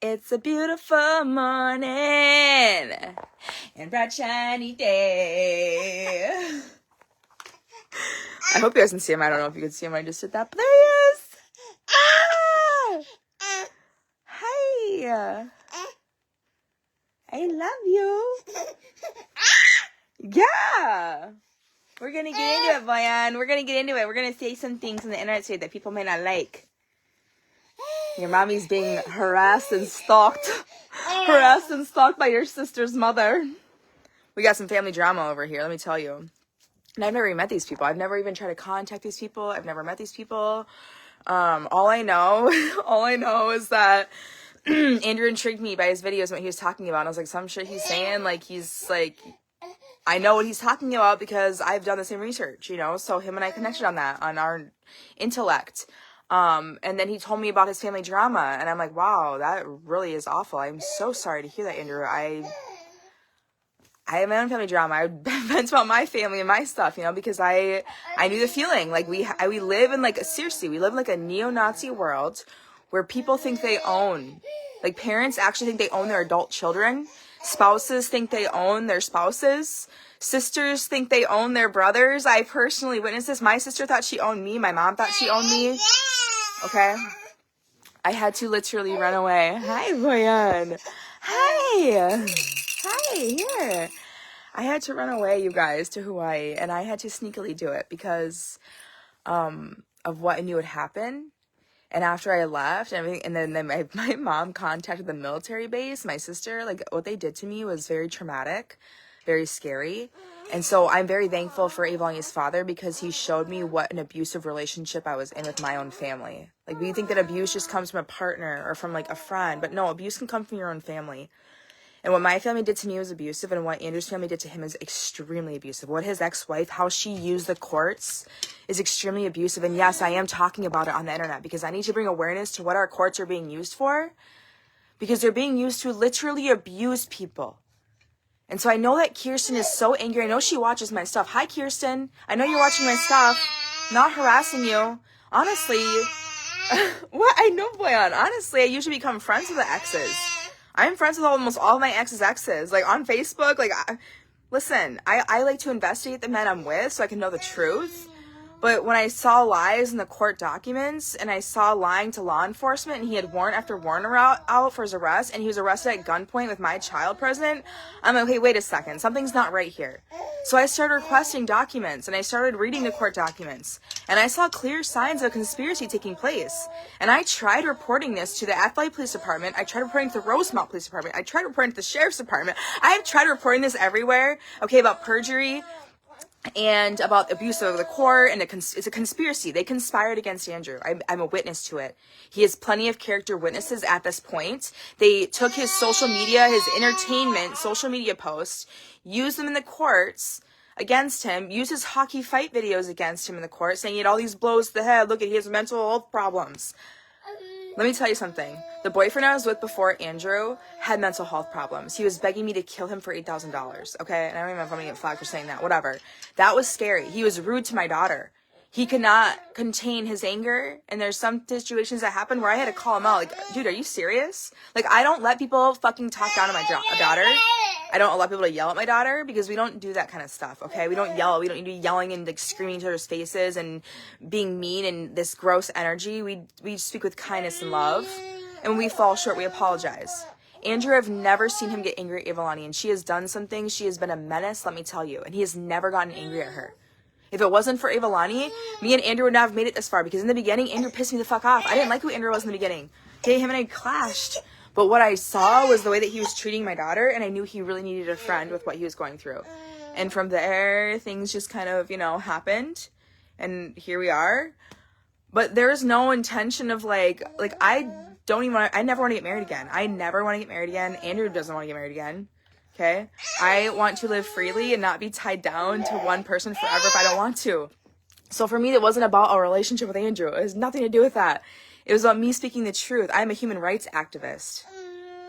It's a beautiful morning and bright shiny day. I hope you guys can see him. I don't know if you can see him. I just did that, but there he is. Ah! Hi. I love you. Yeah. We're going to get into it, Boyan. We're going to get into it. We're going to say some things on the internet today that people may not like. Your mommy's being harassed and stalked. Harassed and stalked by your sister's mother. We got some family drama over here, let me tell you. And I've never even met these people. I've never even tried to contact these people. I've never met these people. All I know is that Andrew intrigued me by his videos and what he was talking about. And I was like, some shit he's saying, like, he's like, I know what he's talking about because I've done the same research, you know? So him and I connected on that, on our intellect. And then he told me about his family drama, and I'm like, wow, that really is awful. I'm so sorry to hear that, Andrew. I have my own family drama. I vent about my family and my stuff, you know, because I knew the feeling. Like, we live in, like, seriously, we live in, like, a neo-Nazi world where people think they own, like, parents actually think they own their adult children. Spouses think they own their spouses. Sisters think they own their brothers. I personally witnessed this. My sister thought she owned me. My mom thought she owned me. Okay? I had to literally run away. Hi, Boyan. Hi. Hi, here. I had to run away, you guys, to Hawaii, and I had to sneakily do it because of what I knew would happen. And after I left and everything, and then my mom contacted the military base, my sister, like, what they did to me was very traumatic, very scary. And so I'm very thankful for Avaloni's father because he showed me what an abusive relationship I was in with my own family. Like, we think that abuse just comes from a partner or from, like, a friend, but no, abuse can come from your own family. And what my family did to me was abusive, and what Andrew's family did to him is extremely abusive. What his ex-wife, how she used the courts is extremely abusive. And yes, I am talking about it on the internet because I need to bring awareness to what our courts are being used for, because they're being used to literally abuse people. And so I know that Kirsten is so angry. I know she watches my stuff. Hi, Kirsten. I know you're watching my stuff. Not harassing you. Honestly, what? I know, Boyan. Honestly, I usually become friends with the exes. I'm friends with almost all of my exes' exes. Like, on Facebook, like, listen, I like to investigate the men I'm with so I can know the truth. But when I saw lies in the court documents, and I saw lying to law enforcement, and he had warrant after warrant out for his arrest, and he was arrested at gunpoint with my child present, I'm like, okay, wait a second, something's not right here. So I started requesting documents, and I started reading the court documents, and I saw clear signs of conspiracy taking place. And I tried reporting this to the Athlete Police Department. I tried reporting to the Rosemount Police Department. I tried reporting to the Sheriff's Department. I have tried reporting this everywhere, okay, about perjury, and about abuse of the court, and it's a conspiracy. They conspired against Andrew. I'm a witness to it. He has plenty of character witnesses at this point. They took his social media, his entertainment social media posts, used them in the courts against him, used his hockey fight videos against him in the court, saying he had all these blows to the head. Look, he has mental health problems. Let me tell you something. The boyfriend I was with before Andrew had mental health problems. He was begging me to kill him for $8,000, okay? And I don't even know if I'm going to get flagged for saying that. Whatever. That was scary. He was rude to my daughter. He could not contain his anger, and there's some situations that happen where I had to call him out. Like, dude, are you serious? Like, I don't let people fucking talk down to my daughter. I don't allow people to yell at my daughter because we don't do that kind of stuff, okay? We don't yell. We don't need to be yelling and, like, screaming each other's faces and being mean and this gross energy. We speak with kindness and love. And when we fall short, we apologize. Andrew, I've never seen him get angry at Avaloni, and she has done some things. She has been a menace, let me tell you. And he has never gotten angry at her. If it wasn't for Avaloni, me and Andrew would not have made it this far, because in the beginning, Andrew pissed me the fuck off. I didn't like who Andrew was in the beginning. Okay, him and I clashed. But what I saw was the way that he was treating my daughter, and I knew he really needed a friend with what he was going through. And from there, things just kind of, you know, happened. And here we are. But there's no intention of, like I never want to get married again. I never want to get married again. Andrew doesn't want to get married again. Okay? I want to live freely and not be tied down to one person forever if I don't want to. So for me, it wasn't about a relationship with Andrew. It has nothing to do with that. It was about me speaking the truth. I'm a human rights activist.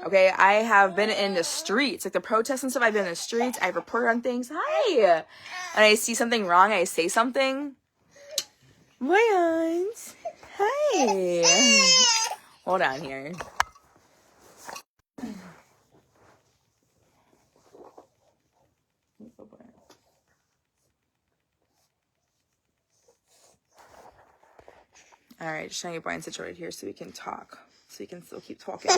Okay? I have been in the streets. Like, the protests and stuff, I've been in the streets. I've reported on things. Hi! And I see something wrong, I say something. Boyans. Hi. Hold on here. All right, just trying to get Brian situated here so we can talk. So we can still keep talking.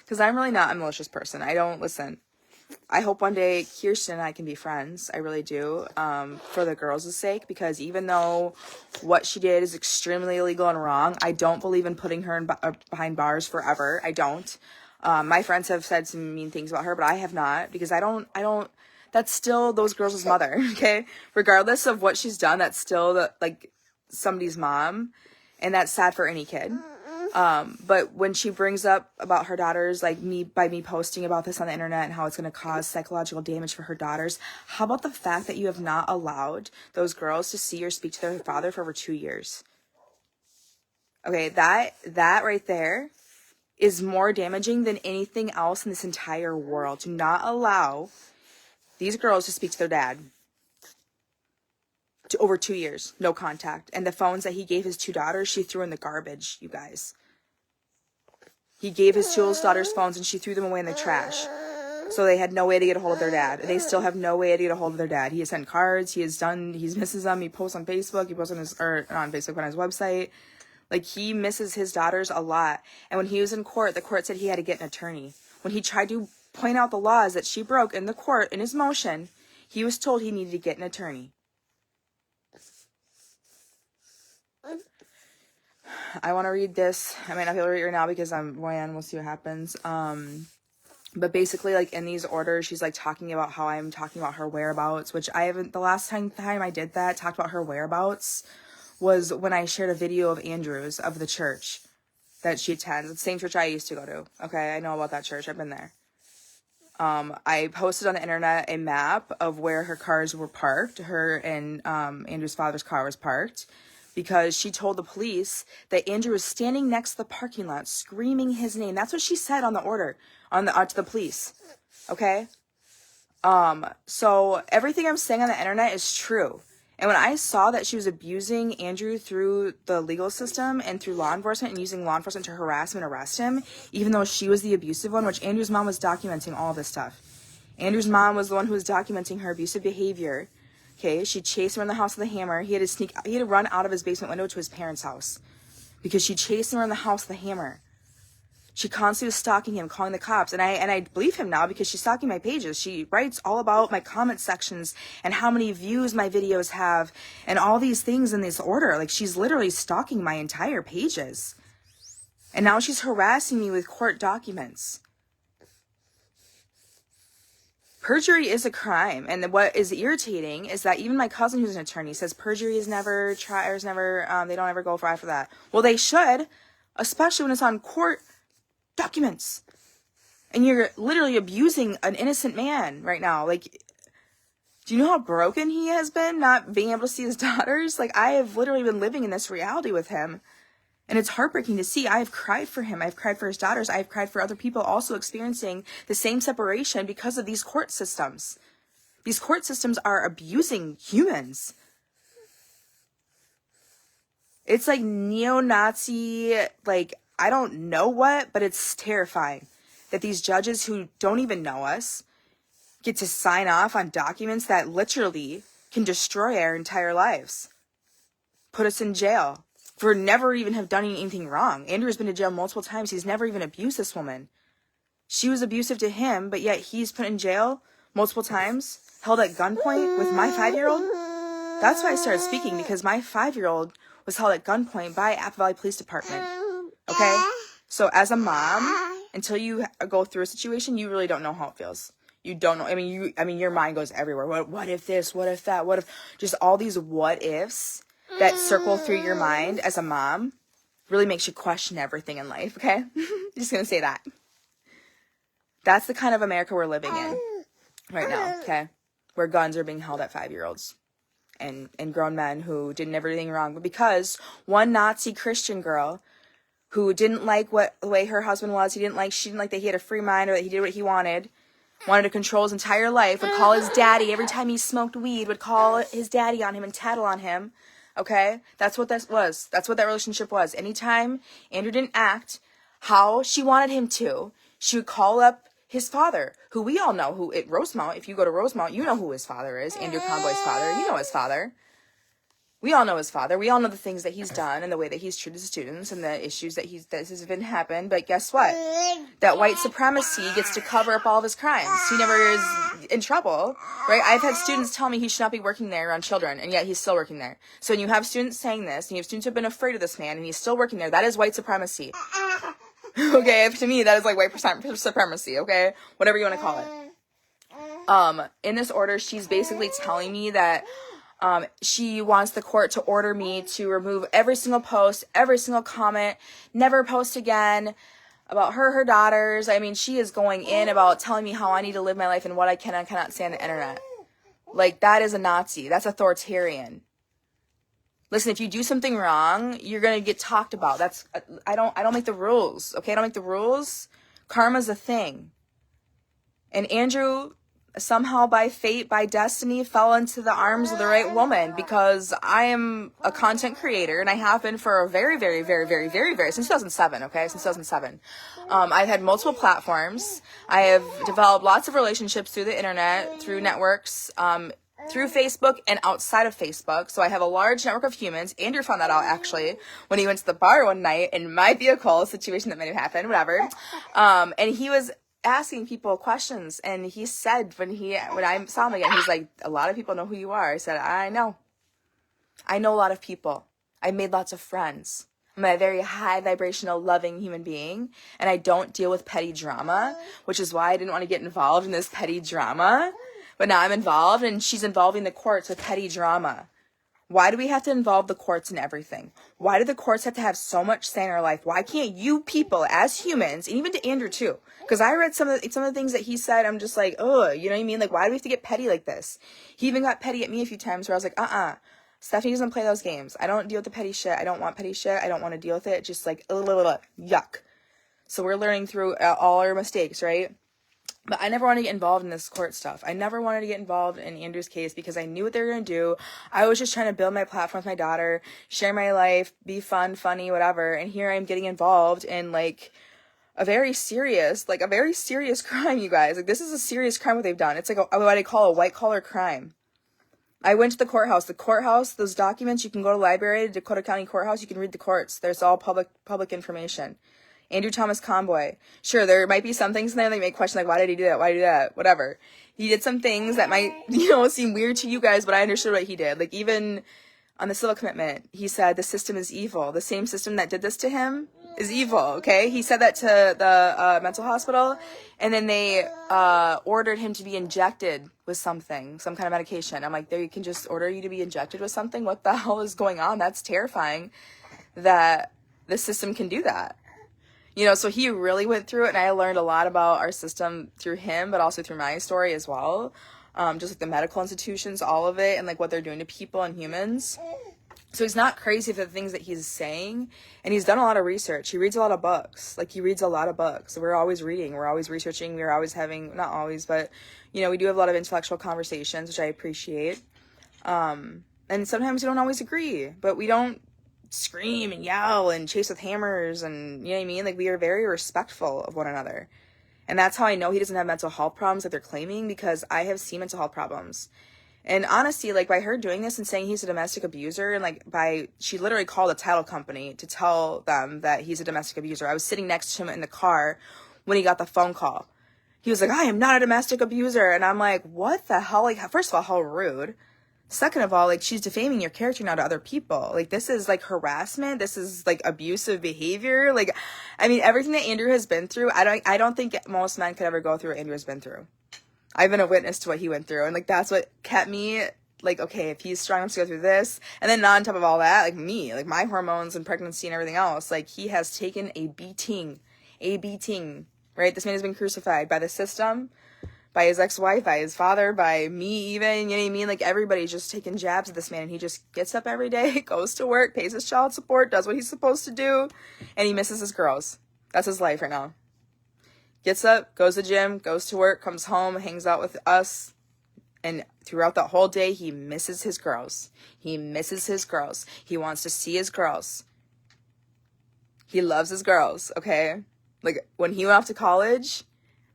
Because I'm really not a malicious person. I don't, listen, I hope one day Kirsten and I can be friends. I really do. For the girls' sake. Because even though what she did is extremely illegal and wrong, I don't believe in putting her behind bars forever. I don't. My friends have said some mean things about her, but I have not. Because I don't, that's still those girls' mother, okay? Regardless of what she's done, that's still, somebody's mom. And that's sad for any kid. But when she brings up about her daughters, by me posting about this on the internet and how it's going to cause psychological damage for her daughters, how about the fact that you have not allowed those girls to see or speak to their father for over 2 years? Okay, that right there is more damaging than anything else in this entire world. Do not allow these girls to speak to their dad. To over 2 years, no contact. And the phones that he gave his 2 daughters, she threw in the garbage, you guys. He gave his 2 oldest daughters phones and she threw them away in the trash. So they had no way to get a hold of their dad. They still have no way to get a hold of their dad. He has sent cards. He misses them. He posts on Facebook. He posts on not on Facebook, but on his website. He misses his daughters a lot. And when he was in court, the court said he had to get an attorney. When he tried to point out the laws that she broke in the court, in his motion, he was told he needed to get an attorney. I want to read this. I might not be able to read it right now because I'm Royan. We'll see what happens. But basically, in these orders, she's talking about how I'm talking about her whereabouts, which I haven't. The last time I did that, talked about her whereabouts, was when I shared a video of Andrew's of the church that she attends. It's the same church I used to go to. Okay, I know about that church. I've been there. I posted on the internet a map of where her cars were parked. Her and Andrew's father's car was parked. Because she told the police that Andrew was standing next to the parking lot screaming his name. That's what she said on the order to the police. Okay? So everything I'm saying on the internet is true. And when I saw that she was abusing Andrew through the legal system and through law enforcement and using law enforcement to harass him and arrest him, even though she was the abusive one, which Andrew's mom was documenting all this stuff. Andrew's mom was the one who was documenting her abusive behavior. Okay, she chased him around the house with a hammer. He had to run out of his basement window to his parents' house because she chased him around the house with a hammer. She constantly was stalking him, calling the cops. And I believe him now because she's stalking my pages. She writes all about my comment sections and how many views my videos have and all these things in this order. She's literally stalking my entire pages. And now she's harassing me with court documents. Perjury is a crime, and what is irritating is that even my cousin, who's an attorney, says perjury is never they don't ever go for after that. Well, they should, especially when it's on court documents, and you're literally abusing an innocent man right now. Do you know how broken he has been not being able to see his daughters? I have literally been living in this reality with him. And it's heartbreaking to see. I have cried for him. I've cried for his daughters. I've cried for other people also experiencing the same separation because of these court systems. These court systems are abusing humans. It's neo-Nazi, I don't know what, but it's terrifying that these judges who don't even know us get to sign off on documents that literally can destroy our entire lives. Put us in jail. For never even have done anything wrong. Andrew's been to jail multiple times. He's never even abused this woman. She was abusive to him, but yet he's put in jail multiple times, held at gunpoint with my 5-year-old. That's why I started speaking, because my 5-year-old was held at gunpoint by Apple Valley Police Department. Okay? So as a mom, until you go through a situation, you really don't know how it feels. You don't know. I mean, your mind goes everywhere. What if this? What if that? What if? Just all these what ifs that circle through your mind as a mom really makes you question everything in life, okay? Just gonna say that. That's the kind of America we're living in right now, okay? Where guns are being held at 5-year-olds and grown men who did everything wrong. But because one Nazi Christian girl who didn't like the way her husband was, she didn't like that he had a free mind or that he did what he wanted to control his entire life, would call his daddy every time he smoked weed, would call his daddy on him and tattle on him. Okay? That's what that was. That's what that relationship was. Anytime Andrew didn't act how she wanted him to, she would call up his father, who we all know, who at Rosemount, if you go to Rosemount, you know who his father is. Andrew Conboy's father. You know his father. We all know his father. We all know the things that he's done and the way that he's treated students and the issues that has been happened. But guess what? That white supremacy gets to cover up all of his crimes. He never is in trouble, right? I've had students tell me he should not be working there around children, and yet he's still working there. So when you have students saying this, and you have students who have been afraid of this man, and he's still working there, that is white supremacy. Okay, to me, that is like white supremacy, okay? Whatever you want to call it. In this order, she's basically telling me that she wants the court to order me to remove every single post, every single comment, never post again about her daughters. I mean, she is going in about telling me how I need to live my life and what I can and cannot say on the internet. Like, that is a Nazi. That's authoritarian. Listen, if you do something wrong, you're going to get talked about. I don't make the rules, okay? I don't make the rules. Karma's a thing. And Andrew, somehow by fate, by destiny, fell into the arms of the right woman, because I am a content creator, and I have been for a very, very, very, very, very, very, since 2007, okay? Since 2007. I've had multiple platforms. I have developed lots of relationships through the internet, through networks, through Facebook and outside of Facebook. So I have a large network of humans. Andrew found that out, actually, when he went to the bar one night in my vehicle, a situation that might have happened, whatever. And he was asking people questions, and he said when I saw him again, he's like, a lot of people know who you are. I said, I know a lot of people. I made lots of friends. I'm a very high vibrational, loving human being, and I don't deal with petty drama, which is why I didn't want to get involved in this petty drama. But now I'm involved, and she's involving the courts with petty drama. Why do we have to involve the courts in everything? Why do the courts have to have so much say in our life? Why can't you people, as humans, and even to Andrew too, because I read some of the things that he said, I'm just like, ugh, you know what I mean? Like, why do we have to get petty like this? He even got petty at me a few times where I was like, Stephanie doesn't play those games. I don't deal with the petty shit. I don't want petty shit. I don't want to deal with it. Just like, yuck. So we're learning through all our mistakes, right? But I never wanted to get involved in this court stuff. I never wanted to get involved in Andrew's case because I knew what they were going to do. I was just trying to build my platform with my daughter, share my life, be fun, funny, whatever. And here I'm getting involved in like a very serious crime, you guys. Like, this is a serious crime what they've done. It's like what I call a white collar crime. I went to the courthouse. The courthouse, those documents, you can go to the library, Dakota County Courthouse, you can read the courts. There's all public information. Andrew Thomas Conboy. Sure, there might be some things in there that make question like, why did he do that? Why did he do that? Whatever. He did some things that might, seem weird to you guys, but I understood what he did. Like, even on the civil commitment, he said the system is evil. The same system that did this to him is evil, okay? He said that to the mental hospital, and then they ordered him to be injected with something, some kind of medication. I'm like, they can just order you to be injected with something? What the hell is going on? That's terrifying that the system can do that. So he really went through it, and I learned a lot about our system through him, but also through my story as well. Just like the medical institutions, all of it, and like what they're doing to people and humans. So he's not crazy for the things that he's saying, and he's done a lot of research. He reads a lot of books. Like, he reads a lot of books. We're always reading. We're always researching. We're always having, not always, but, we do have a lot of intellectual conversations, which I appreciate. And sometimes we don't always agree, but we don't scream and yell and chase with hammers, and you know what I mean? Like, we are very respectful of one another. And that's how I know he doesn't have mental health problems that they're claiming, because I have seen mental health problems. And honestly, like, by her doing this and saying he's a domestic abuser, and like she literally called a title company to tell them that he's a domestic abuser. I was sitting next to him in the car when he got the phone call. He was like, I am not a domestic abuser. And I'm like, what the hell? Like, first of all, how rude. Second of all, like, she's defaming your character now to other people. Like, this is, like, harassment. This is, like, abusive behavior. Like, I mean, everything that Andrew has been through, I don't think most men could ever go through what Andrew has been through. I've been a witness to what he went through. And, like, that's what kept me, like, okay, if he's strong enough to go through this. And then on top of all that, like, me, like, my hormones and pregnancy and everything else, like, he has taken a beating, right? This man has been crucified by the system, by his ex-wife, by his father, by me even, you know what I mean? Like, everybody's just taking jabs at this man, and he just gets up every day, goes to work, pays his child support, does what he's supposed to do, and he misses his girls. That's his life right now. Gets up, goes to the gym, goes to work, comes home, hangs out with us, and throughout that whole day, he misses his girls. He misses his girls. He wants to see his girls. He loves his girls, okay? Like, when he went off to college,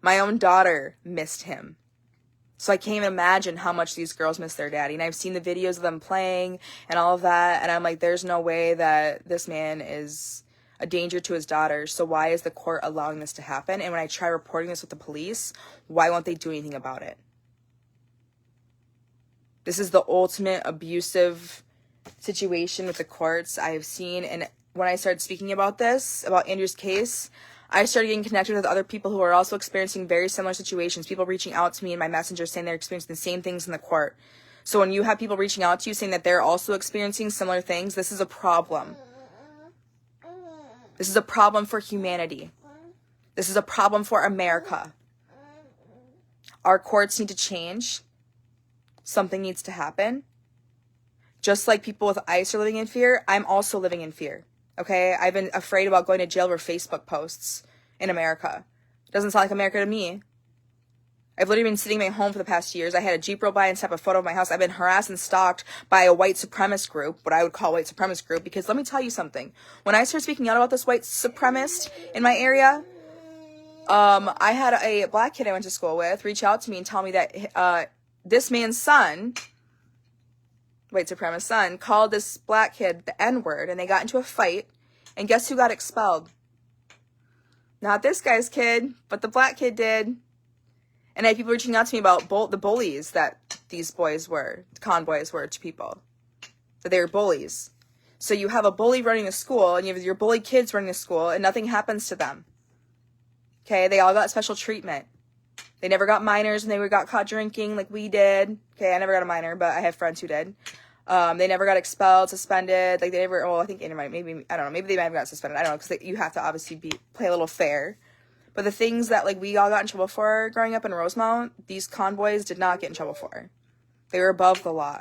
my own daughter missed him. So I can't even imagine how much these girls miss their daddy. And I've seen the videos of them playing and all of that. And I'm like, there's no way that this man is a danger to his daughters. So why is the court allowing this to happen? And when I try reporting this with the police, why won't they do anything about it? This is the ultimate abusive situation with the courts I have seen. And when I started speaking about this, about Andrew's case, I started getting connected with other people who are also experiencing very similar situations. People reaching out to me in my messenger saying they're experiencing the same things in the court. So when you have people reaching out to you saying that they're also experiencing similar things, this is a problem. This is a problem for humanity. This is a problem for America. Our courts need to change. Something needs to happen. Just like people with ICE are living in fear, I'm also living in fear. Okay? I've been afraid about going to jail for Facebook posts in America. Doesn't sound like America to me. I've literally been sitting in my home for the past years. I had a Jeep roll by and snap a photo of my house. I've been harassed and stalked by a white supremacist group, what I would call white supremacist group, because let me tell you something. When I started speaking out about this white supremacist in my area, I had a black kid I went to school with reach out to me and tell me that this man's son, white supremacist son, called this black kid the N-word, and they got into a fight, and guess who got expelled? Not this guy's kid, but the black kid did. And I had people reaching out to me about the bullies that these boys were, the convoys were to people. That they were bullies. So you have a bully running a school, and you have your bully kids running a school, and nothing happens to them. Okay, they all got special treatment. They never got minors, and they got caught drinking like we did. Okay, I never got a minor, but I have friends who did. They never got expelled, suspended. Like, they never, I think Andrew maybe, I don't know, maybe they might have got suspended. I don't know, because you have to obviously play a little fair. But the things that, like, we all got in trouble for growing up in Rosemount, these convoys did not get in trouble for. They were above the law.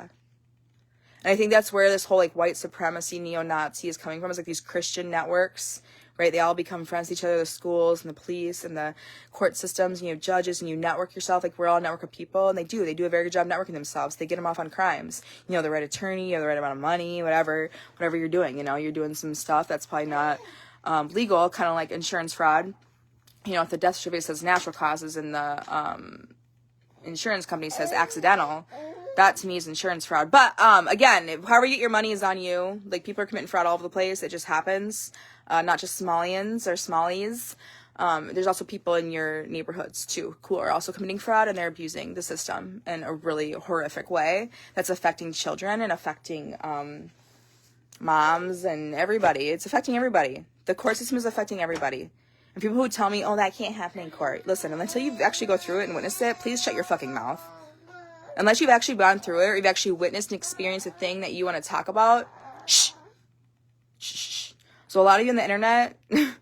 And I think that's where this whole, like, white supremacy, neo-Nazi is coming from, is, like, these Christian networks, right? They all become friends with each other, the schools and the police and the court systems, and you have judges, and you network yourself. Like, we're all a network of people, and they do a very good job networking themselves. They get them off on crimes. You know, the right attorney, you have the right amount of money, whatever you're doing, you know, you're doing some stuff that's probably not legal, kind of like insurance fraud. You know, if the death certificate says natural causes and the insurance company says accidental, that to me is insurance fraud. But again, however you get your money is on you. Like, people are committing fraud all over the place. It just happens. Not just Somalians or Somalis. There's also people in your neighborhoods too who are also committing fraud, and they're abusing the system in a really horrific way that's affecting children and affecting moms and everybody. It's affecting everybody. The court system is affecting everybody. And people who tell me, oh, that can't happen in court. Listen, until you actually go through it and witness it, please shut your fucking mouth. Unless you've actually gone through it, or you've actually witnessed and experienced a thing that you want to talk about, shh. Shh, shh. So a lot of you on the internet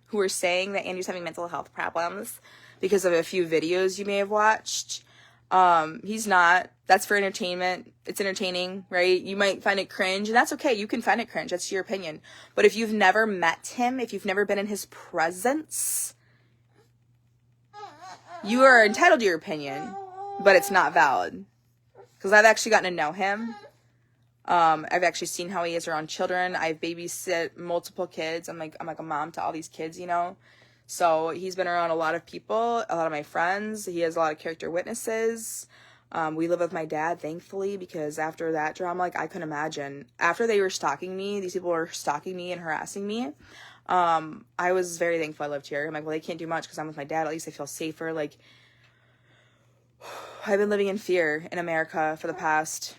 who are saying that Andrew's having mental health problems because of a few videos you may have watched, he's not. That's for entertainment. It's entertaining, right? You might find it cringe, and that's okay. You can find it cringe. That's your opinion. But if you've never met him, if you've never been in his presence, you are entitled to your opinion, but it's not valid. Because I've actually gotten to know him. I've actually seen how he is around children. I've babysit multiple kids. I'm like a mom to all these kids, you know. So he's been around a lot of people, a lot of my friends. He has a lot of character witnesses. We live with my dad, thankfully, because after that drama, like, I couldn't imagine. After they were stalking me, these people were stalking me and harassing me. I was very thankful I lived here. I'm like, well, they can't do much because I'm with my dad. At least I feel safer. Like, I've been living in fear in America for the past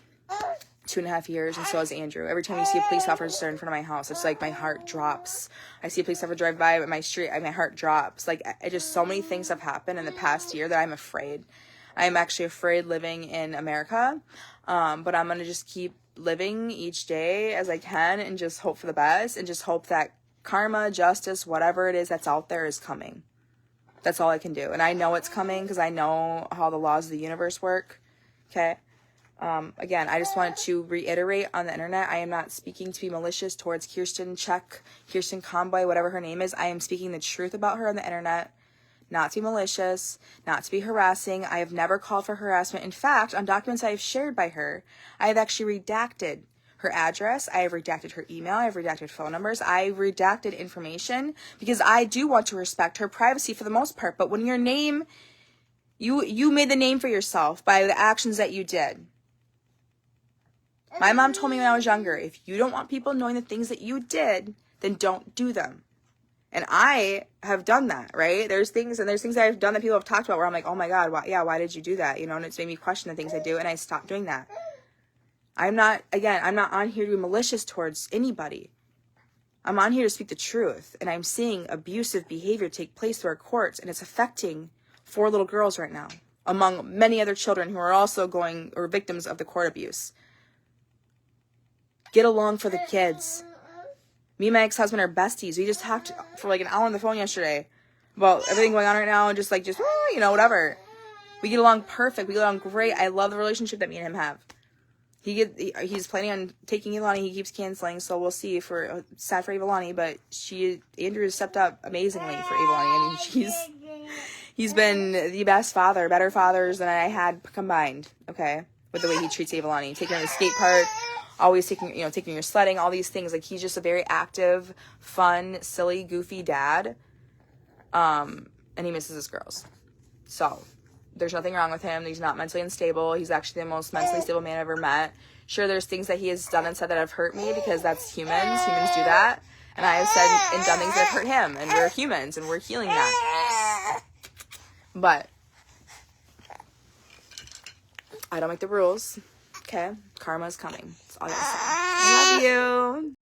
2.5 years, and so has Andrew. Every time you see a police officer in front of my house, it's like my heart drops. I see a police officer drive by my street, my heart drops. Like, so many things have happened in the past year that I'm afraid. I'm actually afraid living in America, but I'm going to just keep living each day as I can and just hope for the best and just hope that karma, justice, whatever it is that's out there is coming. That's all I can do. And I know it's coming because I know how the laws of the universe work. Okay? Again, I just wanted to reiterate on the internet, I am not speaking to be malicious towards Kirsten Conboy, whatever her name is. I am speaking the truth about her on the internet. Not to be malicious, not to be harassing. I have never called for harassment. In fact, on documents I have shared by her, I have actually redacted her address. I have redacted her email. I have redacted phone numbers. I redacted information because I do want to respect her privacy for the most part. But when your name, You made the name for yourself by the actions that you did. My mom told me when I was younger, if you don't want people knowing the things that you did, then don't do them. And I have done that, right? There's things that I've done that people have talked about where I'm like, oh my God, why did you do that? You know, and it's made me question the things I do, and I stopped doing that. I'm not on here to be malicious towards anybody. I'm on here to speak the truth, and I'm seeing abusive behavior take place through our courts, and it's affecting 4 little girls right now, among many other children who are also victims of the court abuse. Get along for the kids. Me and my ex-husband are besties. We just talked for like an hour on the phone yesterday about everything going on right now, and just whatever. We get along perfect. We get along great. I love the relationship that me and him have. He's planning on taking Iolani. He keeps canceling, so we'll see. Sad for Iolani, but Andrew stepped up amazingly for Iolani. I mean, he's been the best father, better fathers than I had combined. Okay, with the way he treats Iolani, taking her to the skate park, always taking her sledding, all these things. Like, he's just a very active, fun, silly, goofy dad. And he misses his girls. So there's nothing wrong with him. He's not mentally unstable. He's actually the most mentally stable man I've ever met. Sure, there's things that he has done and said that have hurt me, because that's humans. Humans do that. And I have said and done things that have hurt him. And we're humans, and we're healing that. But I don't make the rules. Okay? Karma is coming. That's all I gotta say. I love you.